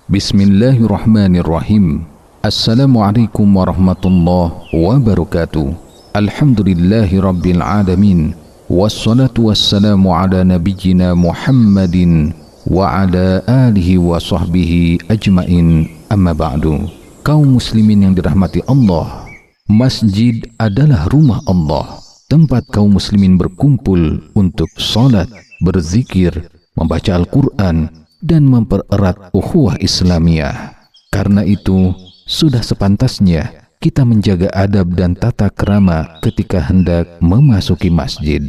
Bismillahirrahmanirrahim. Assalamualaikum warahmatullahi wabarakatuh. Alhamdulillahi rabbil alamin. Wassalatu wassalamu ala nabiyyina Muhammadin wa ala alihi wa sahbihi ajmain. Amma ba'du. Kaum muslimin yang dirahmati Allah, masjid adalah rumah Allah, tempat kaum muslimin berkumpul untuk salat, berzikir, membaca Al-Quran, dan mempererat ukhuwah Islamiyah. Karena itu, sudah sepantasnya kita menjaga adab dan tata krama ketika hendak memasuki masjid.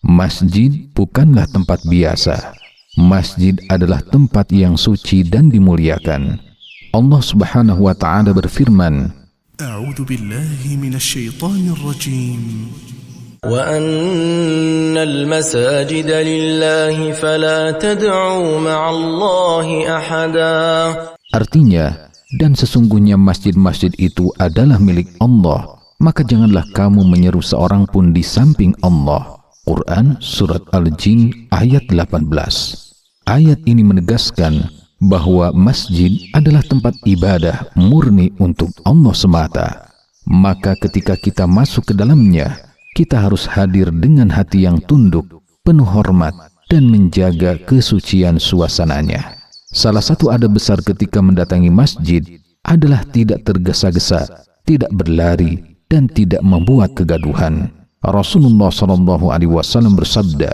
Masjid bukanlah tempat biasa. Masjid adalah tempat yang suci dan dimuliakan. Allah Subhanahu wa Ta'ala berfirman, A'udzu billahi minasyaitonir rajim. وَأَنَّ الْمَسَاجِدَ لِلَّهِ فَلَا تَدْعُوا مَعَ اللَّهِ أَحَدًا. Artinya, dan sesungguhnya masjid-masjid itu adalah milik Allah, maka janganlah kamu menyeru seorang pun di samping Allah. Quran Surat Al-Jin ayat 18. Ayat ini menegaskan bahwa masjid adalah tempat ibadah murni untuk Allah semata. Maka ketika kita masuk ke dalamnya, kita harus hadir dengan hati yang tunduk, penuh hormat, dan menjaga kesucian suasananya. Salah satu adab besar ketika mendatangi masjid adalah tidak tergesa-gesa, tidak berlari, dan tidak membuat kegaduhan. Rasulullah SAW bersabda,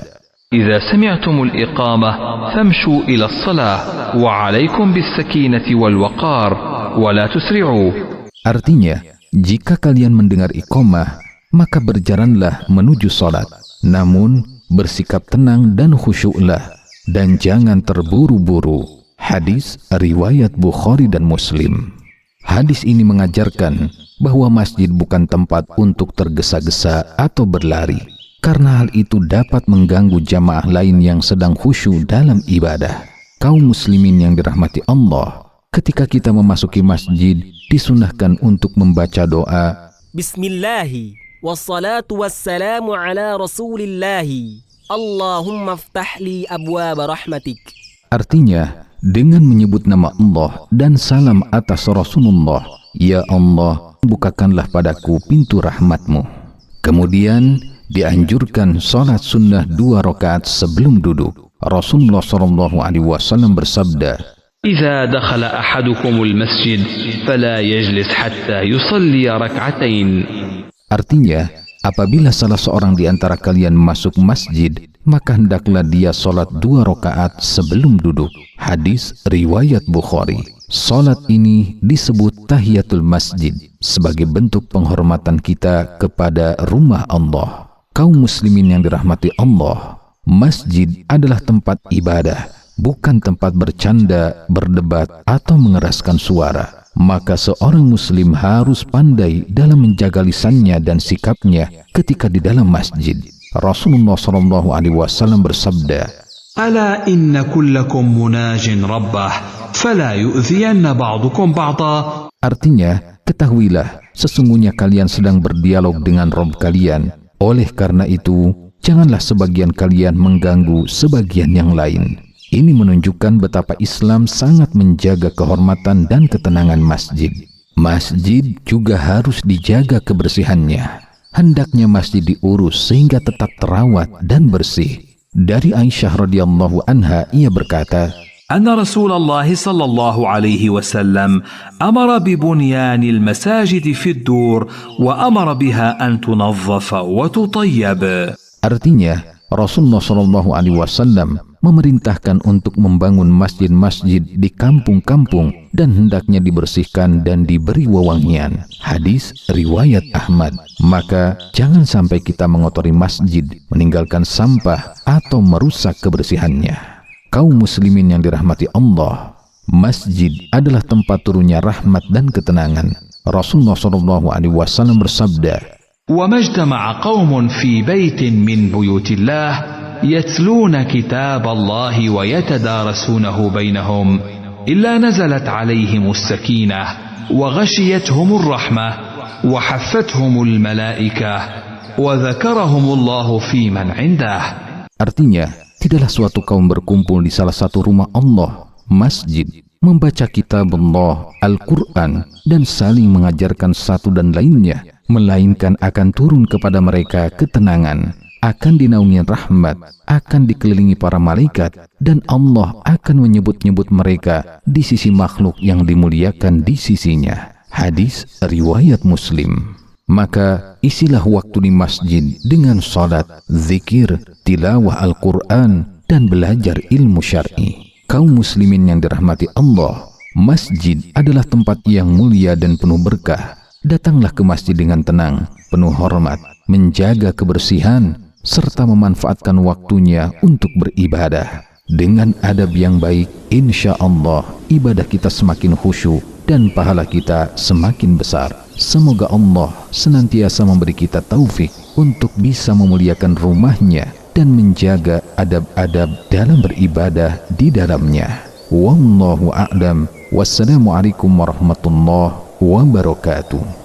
إذا سمعتم الإقامة فامشوا إلى الصلاة وعليكم بالسكينة والوقار ولا تسرعوا. Artinya, jika kalian mendengar iqamah, maka berjalanlah menuju salat, namun bersikap tenang dan khusyuklah, dan jangan terburu-buru. Hadis riwayat Bukhari dan Muslim. Hadis ini mengajarkan bahwa masjid bukan tempat untuk tergesa-gesa atau berlari, karena hal itu dapat mengganggu jamaah lain yang sedang khusyuk dalam ibadah. Kaum muslimin yang dirahmati Allah, ketika kita memasuki masjid, disunahkan untuk membaca doa Bismillahi wassalatu wassalamu ala rasulillahi Allahumma ftahli abwaba rahmatik. Artinya, dengan menyebut nama Allah dan salam atas Rasulullah, Ya Allah, bukakanlah padaku pintu rahmatmu. Kemudian dianjurkan salat sunnah 2 rakaat sebelum duduk. Rasulullah SAW bersabda, إذا دخل أحدكم المسجد فلا يجلس حتى يصلي ركعتين. Artinya, apabila salah seorang di antara kalian masuk masjid, maka hendaklah dia salat 2 rakaat sebelum duduk. Hadis riwayat Bukhari. Salat ini disebut tahiyatul masjid sebagai bentuk penghormatan kita kepada rumah Allah. Kaum muslimin yang dirahmati Allah, masjid adalah tempat ibadah, bukan tempat bercanda, berdebat, atau mengeraskan suara. Maka seorang muslim harus pandai dalam menjaga lisannya dan sikapnya ketika di dalam masjid. Rasulullah SAW bersabda, Ala inna kullakum munajin rabbah fala yu'ziyanna ba'dukum ba'da. Artinya, ketahuilah, sesungguhnya kalian sedang berdialog dengan Rabb kalian. Oleh karena itu, janganlah sebagian kalian mengganggu sebagian yang lain. Ini menunjukkan betapa Islam sangat menjaga kehormatan dan ketenangan masjid. Masjid juga harus dijaga kebersihannya. Hendaknya masjid diurus sehingga tetap terawat dan bersih. Dari Aisyah radhiyallahu anha, ia berkata, أن رسول الله صلى الله عليه وسلم أمر ببنيان المساجد في الدور وأمر بها أن تنظف وتطيب. Artinya, Rasulullah SAW memerintahkan untuk membangun masjid-masjid di kampung-kampung dan hendaknya dibersihkan dan diberi wewangian. Hadis riwayat Ahmad. Maka jangan sampai kita mengotori masjid, meninggalkan sampah atau merusak kebersihannya. Kaum muslimin yang dirahmati Allah, masjid adalah tempat turunnya rahmat dan ketenangan. Rasulullah SAW bersabda, وما اجتمع قوم في بيت من بيوت الله يتلون كتاب الله ويتدارسونه بينهم إلا نزلت عليهم السكينة وغشيتهم الرحمة وحفتهم الملائكة وذكرهم الله في من عنده. Artinya, tidaklah suatu kaum berkumpul di salah satu rumah Allah, masjid, membaca kitab Allah, Al-Quran, dan saling mengajarkan satu dan lainnya, melainkan akan turun kepada mereka ketenangan, akan dinaungi rahmat, akan dikelilingi para malaikat, dan Allah akan menyebut-nyebut mereka di sisi makhluk yang dimuliakan di sisinya. Hadis riwayat Muslim. Maka isilah waktu di masjid dengan salat, zikir, tilawah Al-Quran, dan belajar ilmu syar'i. Kaum muslimin yang dirahmati Allah, masjid adalah tempat yang mulia dan penuh berkah. Datanglah ke masjid dengan tenang, penuh hormat, menjaga kebersihan, serta memanfaatkan waktunya untuk beribadah. Dengan adab yang baik, insya Allah ibadah kita semakin khusyuk dan pahala kita semakin besar. Semoga Allah senantiasa memberi kita taufik untuk bisa memuliakan rumahnya dan menjaga adab-adab dalam beribadah di dalamnya. Wallahu a'lam. Wassalamualaikum warahmatullahi wabarakatuh.